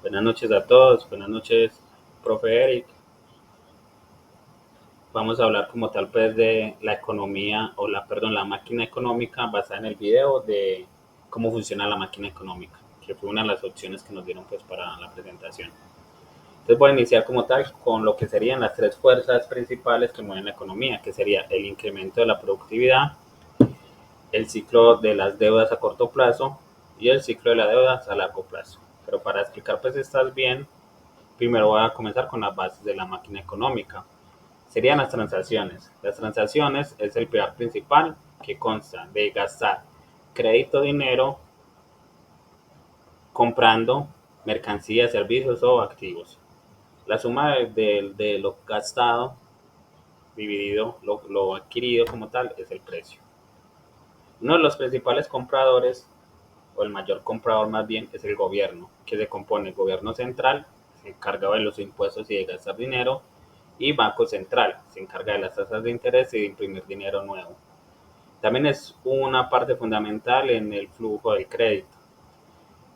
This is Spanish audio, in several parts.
Buenas noches a todos, buenas noches, profe Eric. Vamos a hablar como tal pues de la economía o la máquina económica basada en el video de cómo funciona la máquina económica, que fue una de las opciones que nos dieron pues para la presentación. Entonces voy a iniciar como tal con lo que serían las tres fuerzas principales que mueven la economía, que sería el incremento de la productividad, el ciclo de las deudas a corto plazo y el ciclo de las deudas a largo plazo. Pero para explicar pues estas bien, primero voy a comenzar con las bases de la máquina económica. Serían las transacciones. Las transacciones es el pilar principal que consta de gastar crédito, dinero, comprando mercancías, servicios o activos. La suma de lo gastado dividido lo adquirido como tal es el precio. Uno de los principales compradores, o el mayor comprador más bien, es el gobierno, que se compone el gobierno central, se encarga de los impuestos y de gastar dinero, y Banco Central, se encarga de las tasas de interés y de imprimir dinero nuevo. También es una parte fundamental en el flujo del crédito,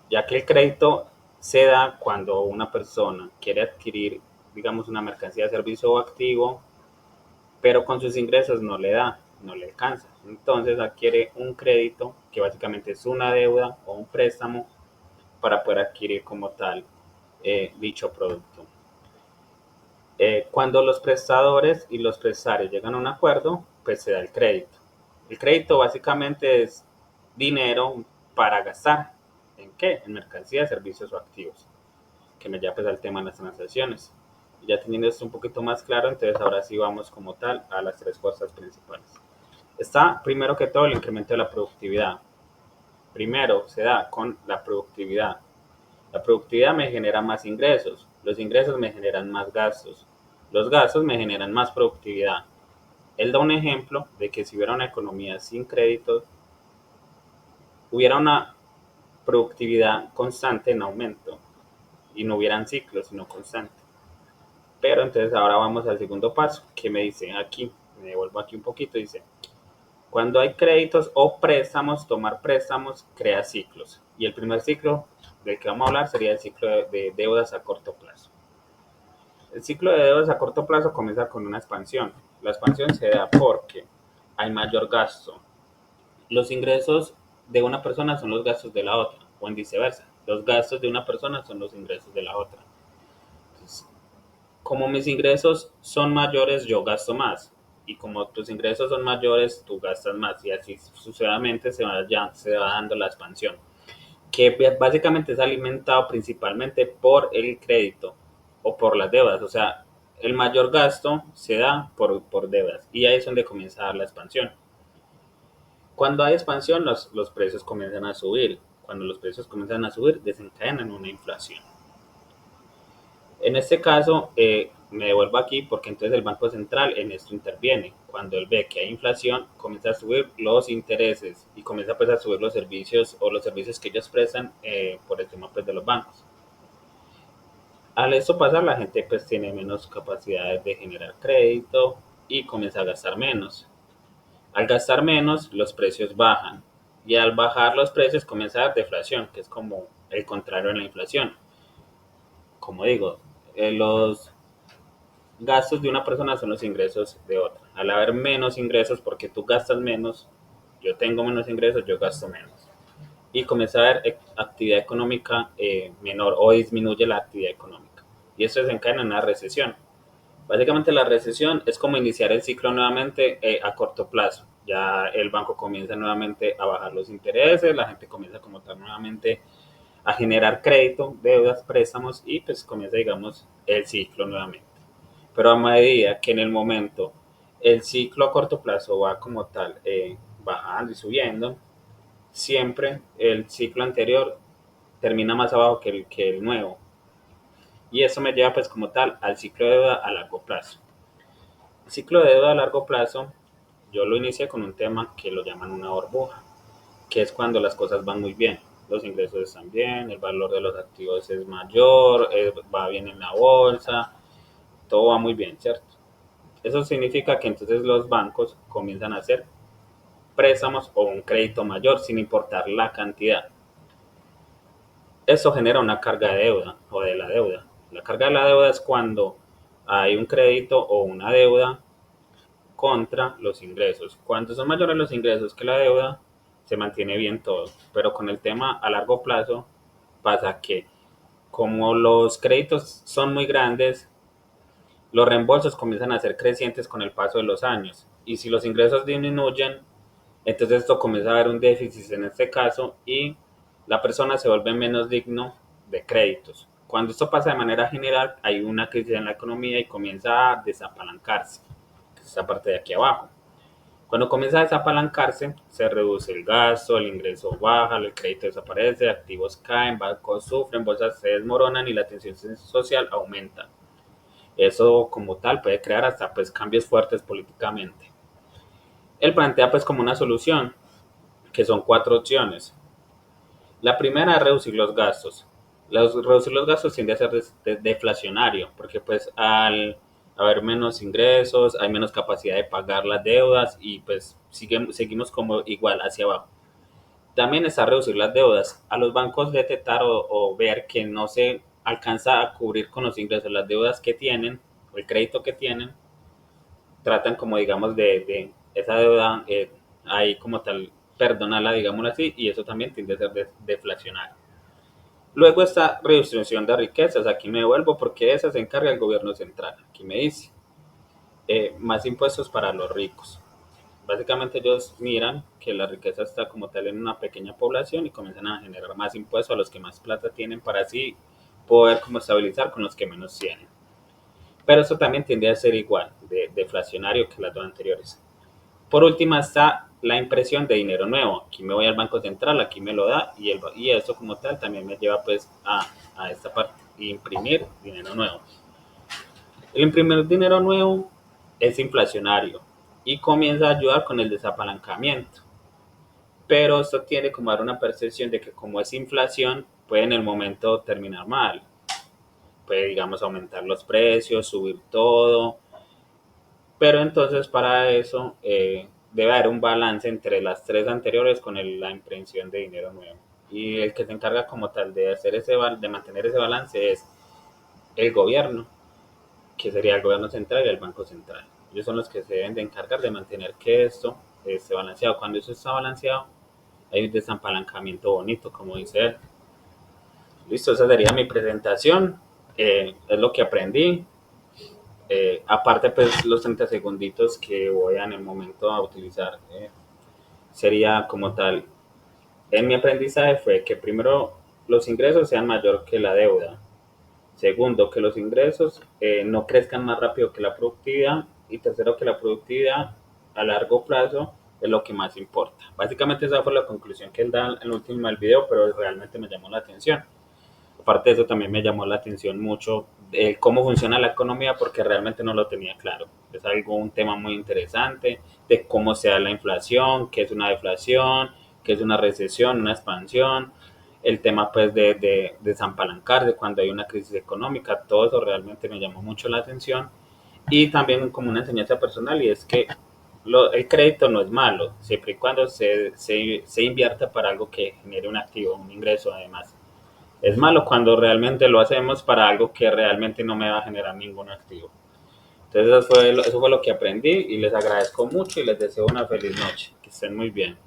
ya que el crédito se da cuando una persona quiere adquirir, digamos, una mercancía, servicio o activo, pero con sus ingresos no le da, no le alcanza. Entonces adquiere un crédito que básicamente es una deuda o un préstamo para poder adquirir como tal dicho producto. Cuando los prestadores y los prestarios llegan a un acuerdo, pues se da el crédito. El crédito básicamente es dinero para gastar. ¿En qué? En mercancías, servicios o activos, que me lleva pues al tema de las transacciones. Y ya teniendo esto un poquito más claro, entonces ahora sí vamos como tal a las tres fuerzas principales. Está primero que todo el incremento de la productividad. Primero se da con la productividad. La productividad me genera más ingresos, los ingresos me generan más gastos, los gastos me generan más productividad. Él da un ejemplo de que si hubiera una economía sin créditos, hubiera una productividad constante en aumento y no hubieran ciclos, sino constante. Pero entonces ahora vamos al segundo paso, que me dice aquí, me devuelvo aquí un poquito, dice, cuando hay créditos o préstamos, tomar préstamos crea ciclos. Y el primer ciclo del que vamos a hablar sería el ciclo de deudas a corto plazo. El ciclo de deudas a corto plazo comienza con una expansión. La expansión se da porque hay mayor gasto. Los ingresos de una persona son los gastos de la otra, o en viceversa. Los gastos de una persona son los ingresos de la otra. Entonces, como mis ingresos son mayores, yo gasto más. Y como tus ingresos son mayores, tú gastas más. Y así sucesivamente se va dando la expansión, que básicamente es alimentado principalmente por el crédito o por las deudas. O sea, el mayor gasto se da por deudas y ahí es donde comienza a dar la expansión. Cuando hay expansión, los precios comienzan a subir. Cuando los precios comienzan a subir, desencadenan una inflación. En este caso, me devuelvo aquí porque entonces el Banco Central en esto interviene. Cuando él ve que hay inflación, comienza a subir los intereses y comienza pues a subir los servicios o los servicios que ellos prestan por el tema pues de los bancos. Al esto pasar, la gente pues tiene menos capacidades de generar crédito y comienza a gastar menos. Al gastar menos, los precios bajan y al bajar los precios comienza la deflación, que es como el contrario de la inflación. Como digo, los gastos de una persona son los ingresos de otra. Al haber menos ingresos, porque tú gastas menos, yo tengo menos ingresos, yo gasto menos. Y comienza a haber actividad económica menor o disminuye la actividad económica. Y eso desencadena en una recesión. Básicamente la recesión es como iniciar el ciclo nuevamente a corto plazo. Ya el banco comienza nuevamente a bajar los intereses, la gente comienza como tal nuevamente a generar crédito, deudas, préstamos y pues comienza digamos el ciclo nuevamente. Pero a medida que en el momento el ciclo a corto plazo va como tal bajando y subiendo, siempre el ciclo anterior termina más abajo que el nuevo. Y eso me lleva pues como tal al ciclo de deuda a largo plazo. El ciclo de deuda a largo plazo yo lo inicié con un tema que lo llaman una burbuja, que es cuando las cosas van muy bien. Los ingresos están bien, el valor de los activos es mayor, va bien en la bolsa, todo va muy bien, ¿cierto? Eso significa que entonces los bancos comienzan a hacer préstamos o un crédito mayor sin importar la cantidad. Eso genera una carga de deuda o de la deuda. La carga de la deuda es cuando hay un crédito o una deuda contra los ingresos. Cuando son mayores los ingresos que la deuda, se mantiene bien todo. Pero con el tema a largo plazo pasa que como los créditos son muy grandes, los reembolsos comienzan a ser crecientes con el paso de los años. Y si los ingresos disminuyen, entonces esto comienza a haber un déficit en este caso y la persona se vuelve menos digno de créditos. Cuando esto pasa de manera general, hay una crisis en la economía y comienza a desapalancarse, que es esta parte de aquí abajo. Cuando comienza a desapalancarse, se reduce el gasto, el ingreso baja, el crédito desaparece, activos caen, bancos sufren, bolsas se desmoronan y la tensión social aumenta. Eso como tal puede crear hasta pues cambios fuertes políticamente. Él plantea pues como una solución, que son cuatro opciones. La primera es reducir los gastos. Reducir los gastos tiende a ser deflacionario, porque pues al haber menos ingresos, hay menos capacidad de pagar las deudas y pues seguimos como igual hacia abajo. También está reducir las deudas. A los bancos detectar o ver que no se alcanza a cubrir con los ingresos las deudas que tienen, o el crédito que tienen, tratan como digamos de esa deuda ahí como tal perdonarla, digámoslo así, y eso también tiende a ser deflacionario. Luego está redistribución de riquezas, aquí me devuelvo porque de esa se encarga el gobierno central, aquí me dice, más impuestos para los ricos. Básicamente ellos miran que la riqueza está como tal en una pequeña población y comienzan a generar más impuestos a los que más plata tienen para así poder como estabilizar con los que menos tienen. Pero eso también tiende a ser igual, deflacionario que las dos anteriores. Por última está la impresión de dinero nuevo. Aquí me voy al Banco Central, aquí me lo da y eso como tal también me lleva pues a esta parte, imprimir dinero nuevo. El imprimir dinero nuevo es inflacionario y comienza a ayudar con el desapalancamiento. Pero esto tiene como dar una percepción de que como es inflación, puede en el momento terminar mal. Puede, digamos, aumentar los precios, subir todo, pero entonces para eso debe haber un balance entre las tres anteriores con la impresión de dinero nuevo. Y el que se encarga como tal de hacer de mantener ese balance es el gobierno, que sería el gobierno central y el banco central. Ellos son los que se deben de encargar de mantener que esto esté balanceado. Cuando eso está balanceado, hay un desapalancamiento bonito, como dice él. Listo, esa sería mi presentación. Es lo que aprendí. Aparte, pues los 30 segunditos que voy en el momento a utilizar sería como tal. En mi aprendizaje fue que primero los ingresos sean mayor que la deuda. Segundo, que los ingresos no crezcan más rápido que la productividad. Y tercero, que la productividad a largo plazo es lo que más importa. Básicamente esa fue la conclusión que él da en el último del video, pero realmente me llamó la atención. Aparte de eso, también me llamó la atención mucho cómo funciona la economía porque realmente no lo tenía claro. Es algo, un tema muy interesante de cómo se da la inflación, qué es una deflación, qué es una recesión, una expansión, el tema pues de desampalancarse cuando hay una crisis económica, todo eso realmente me llamó mucho la atención y también como una enseñanza personal y es que el crédito no es malo, siempre y cuando se invierta para algo que genere un activo, un ingreso además. Es malo cuando realmente lo hacemos para algo que realmente no me va a generar ningún activo. Entonces eso fue lo que aprendí y les agradezco mucho y les deseo una feliz noche. Que estén muy bien.